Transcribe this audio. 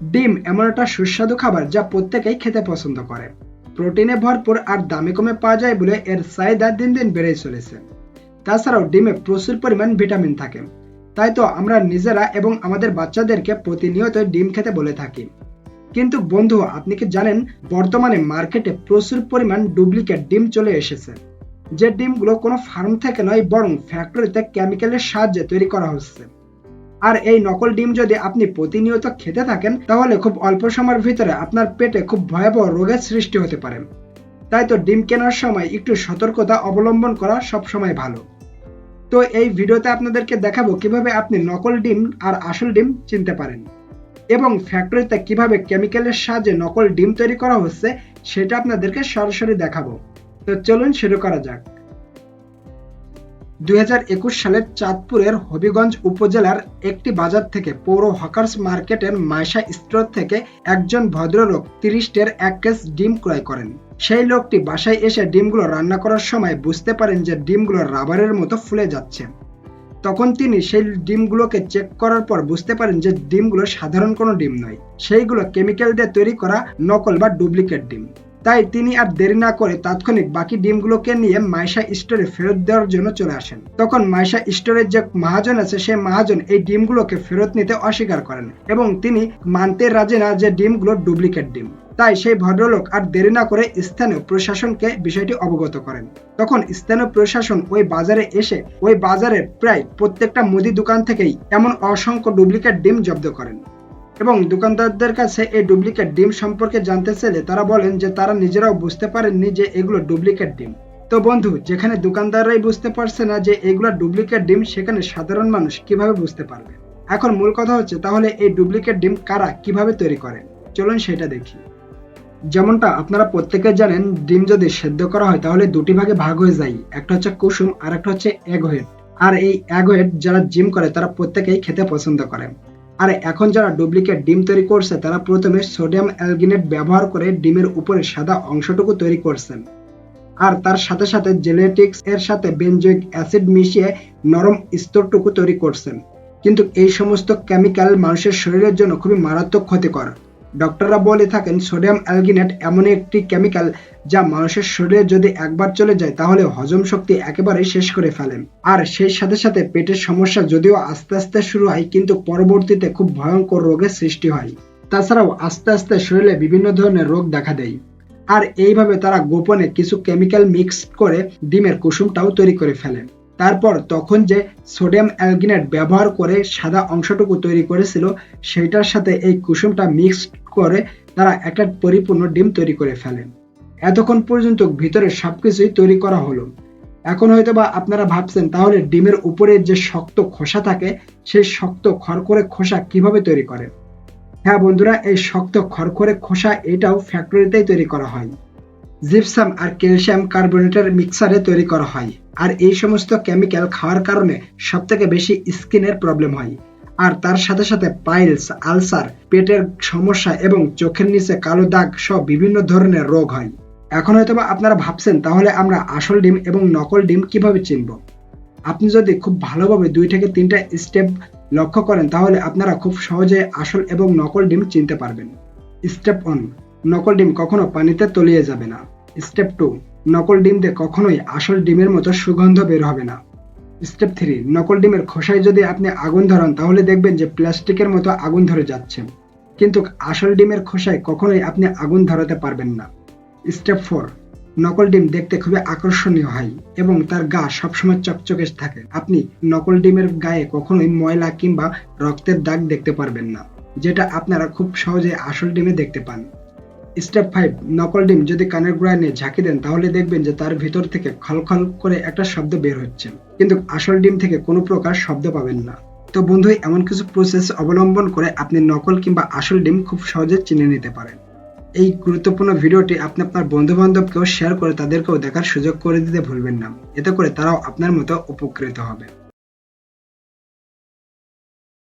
ডিম এমন একটা সুস্বাদু খাবার যা প্রত্যেকেই খেতে পছন্দ করে। প্রোটিনে ভরপুর আর দামে কমে পাওয়া যায় বলে এর চাহিদা দিন দিন বেড়েই চলেছে। তাছাড়াও ডিমে প্রচুর পরিমাণ ভিটামিন থাকে, তাই তো আমরা নিজেরা এবং আমাদের বাচ্চাদেরকে প্রতিনিয়ত ডিম খেতে বলে থাকি। কিন্তু বন্ধু, আপনি কি জানেন বর্তমানে মার্কেটে প্রচুর পরিমাণ ডুপ্লিকেট ডিম চলে এসেছে, যে ডিমগুলো কোনো ফার্ম থেকে নয় বরং ফ্যাক্টরিতে কেমিক্যালের সাহায্যে তৈরি করা হচ্ছে। আর এই নকল ডিম যদি আপনি প্রতিনিয়ত খেতে থাকেন তাহলে খুব অল্প সময়ের ভিতরে আপনার পেটে খুব ভয়াবহ রোগের সৃষ্টি হতে পারে। তাই তো ডিম কেনার সময় একটু সতর্কতা অবলম্বন করা সবসময় ভালো। তো এই ভিডিওতে আপনাদেরকে দেখাবো কিভাবে আপনি নকল ডিম আর আসল ডিম চিনতে পারেন এবং ফ্যাক্টরিতে কিভাবে কেমিক্যালের সাহায্যে নকল ডিম তৈরি করা হচ্ছে সেটা আপনাদেরকে সরাসরি দেখাবো। তো চলুন শুরু করা যাক। 2021 সালের চাঁদপুরের হবিগঞ্জ উপজেলার একটি বাজার থেকে পৌর হকার্স মার্কেটের মাইশা স্টোর থেকে একজন ভদ্রলোক 30 এক কেস ডিম ক্রয় করেন। সেই লোকটি বাসায় এসে ডিমগুলো রান্না করার সময় বুঝতে পারেন যে ডিমগুলো রাবারের মতো ফুলে যাচ্ছে। তখন তিনি সেই ডিমগুলোকে চেক করার পর বুঝতে পারেন যে ডিমগুলো সাধারণ কোনো ডিম নয়, সেইগুলো কেমিক্যাল দিয়ে তৈরি করা নকল বা ডুপ্লিকেট ডিম। তাই তিনি আর দেরি না করে তাৎক্ষণিক বাকি ডিমগুলোকে নিয়ে মাইশা স্টোরে ফেরত দেওয়ার জন্য চলে আসেন। তখন মাইশা স্টোরের যে মহাজন আছে সেই মহাজন এই ডিমগুলোকে ফেরত নিতে অস্বীকার করেন এবং তিনি মানতে রাজি না যে ডিমগুলো ডুপ্লিকেট ডিম। তাই সেই ভদ্রলোক আর দেরি না করে স্থানীয় প্রশাসনকে বিষয়টি অবগত করেন। তখন স্থানীয় প্রশাসন ওই বাজারে এসে ওই বাজারের প্রায় প্রত্যেকটা মুদি দোকান থেকেই এমন অসংখ্য ডুপ্লিকেট ডিম জব্দ করেন এবং দোকানদারদের কাছে এই ডুপ্লিকেট ডিম সম্পর্কে জানতে চাইলে তারা বলেন যে তারা নিজেরাও বুঝতে পারেননি যে এগুলো ডুপ্লিকেট ডিম। তো বন্ধু, যেখানে দোকানদাররাই বুঝতে পারছে না যে এগুলো ডুপ্লিকেট ডিম, সেখানে সাধারণ মানুষ কিভাবে বুঝতে পারবে? এখন মূল কথা হচ্ছে, তাহলে এই ডুপ্লিকেট ডিম কারা কিভাবে তৈরি করে? চলুন সেটা দেখি। যেমনটা আপনারা প্রত্যেকে জানেন, ডিম যদি সেদ্ধ করা হয় তাহলে দুটি ভাগে ভাগ হয়ে যায়, একটা হচ্ছে কুসুম আর একটা হচ্ছে এগ হোয়েট। আর এই এগ হোয়েট যারা জিম করে তারা প্রত্যেকেই খেতে পছন্দ করে। আর এখন যারা ডুপ্লিকেট ডিম তৈরি করছে তারা প্রথমে সোডিয়াম অ্যালগিনেট ব্যবহার করে ডিমের উপরে সাদা অংশটুকু তৈরি করছেন, আর তার সাথে সাথে জেনেটিক্স এর সাথে বেনজোইক অ্যাসিড মিশিয়ে নরম স্তরটুকু তৈরি করছেন। কিন্তু এই সমস্ত কেমিক্যাল মানুষের শরীরের জন্য খুবই মারাত্মক ক্ষতিকর। ডক্টররা বলে থাকেন সোডিয়াম অ্যালগিনেট এমন একটি কেমিক্যাল যা মানুষের শরীরে যদি একবার চলে যায় তাহলে হজম শক্তি একেবারে শেষ করে ফেলে। আর সেই সাথে সাথে পেটের সমস্যা যদিও আস্তে আস্তে শুরু হয়, কিন্তু পরবর্তীতে খুব ভয়ঙ্কর রোগের সৃষ্টি হয়। তাছাড়াও আস্তে আস্তে শরীরে বিভিন্ন ধরনের রোগ দেখা দেয়। আর এইভাবে তারা গোপনে কিছু কেমিক্যাল মিক্স করে ডিমের কুসুমটাও তৈরি করে ফেলে। তারপর তখন যে সোডিয়াম অ্যালগিনেট ব্যবহার করে সাদা অংশটুকু তৈরি করেছিল সেটার সাথে এই কুসুমটা মিক্সড করে তারা একটা পরিপূর্ণ ডিম তৈরি করে ফেলেন। এতক্ষণ পর্যন্ত ভিতরে সবকিছুই তৈরি করা হলো। এখন হয়তো বা আপনারা ভাবছেন, তাহলে ডিমের উপরে যে শক্ত খোসা থাকে সেই শক্ত খড়খড়ে খোসা কিভাবে তৈরি করে? হ্যাঁ বন্ধুরা, এই শক্ত খড়খড়ে খোসা এটাও ফ্যাক্টরিতেই তৈরি করা হয়। জিপসাম আর ক্যালসিয়াম কার্বনেটের মিক্সারে তৈরি করা হয়। আর এই সমস্ত কেমিক্যাল খাওয়ার কারণে সব থেকে বেশি স্কিনের প্রবলেম হয়, আর তার সাথে সাথে পাইলস, আলসার, পেটের সমস্যা এবং চোখের নিচে কালো দাগ সহ বিভিন্ন ধরনের রোগ হয়। এখন হয়তোবা আপনারা ভাবছেন, তাহলে আমরা আসল ডিম এবং নকল ডিম কিভাবে চিনব? আপনি যদি খুব ভালোভাবে 2 থেকে 3টা স্টেপ লক্ষ্য করেন তাহলে আপনারা খুব সহজে আসল এবং নকল ডিম চিনতে পারবেন। স্টেপ 1, নকল ডিম কখনো পানিতে তলিয়ে যাবে না। স্টেপ 2, নকল ডিম দিয়ে কখনোই আসল ডিমের মতো সুগন্ধ বের হবে না। স্টেপ 3, নকল ডিমের খোসায় যদি আপনি আগুন ধরান তাহলে দেখবেন যে প্লাস্টিকের মতো আগুন ধরে যাচ্ছে, কিন্তু আসল ডিমের খোসায় কখনোই আপনি আগুন ধরাতে পারবেন না। স্টেপ 4, নকল ডিম দেখতে খুবই আকর্ষণীয় হয় এবং তার গা সবসময় চকচকে থাকে। আপনি নকল ডিমের গায়ে কখনোই ময়লা কিংবা রক্তের দাগ দেখতে পারবেন না, যেটা আপনারা খুব সহজে আসল ডিমে দেখতে পান। স্টেপ 5, নকল ডিম যদি কানের গোড়ায় নিয়ে ঝাঁকি দেন তাহলে দেখবেন যে তার ভিতর থেকে খলখল করে একটা শব্দ বের হচ্ছে, কিন্তু আসল ডিম থেকে কোনো প্রকার শব্দ পাবেন না। তো বন্ধু, এমন কিছু প্রসেস অবলম্বন করে আপনি নকল কিংবা আসল ডিম খুব সহজে চিনে নিতে পারেন। এই গুরুত্বপূর্ণ ভিডিওটি আপনি আপনার বন্ধু বান্ধবকেও শেয়ার করে তাদেরকেও দেখার সুযোগ করে দিতে ভুলবেন না, এতে করে তারাও আপনার মতো উপকৃত হবে।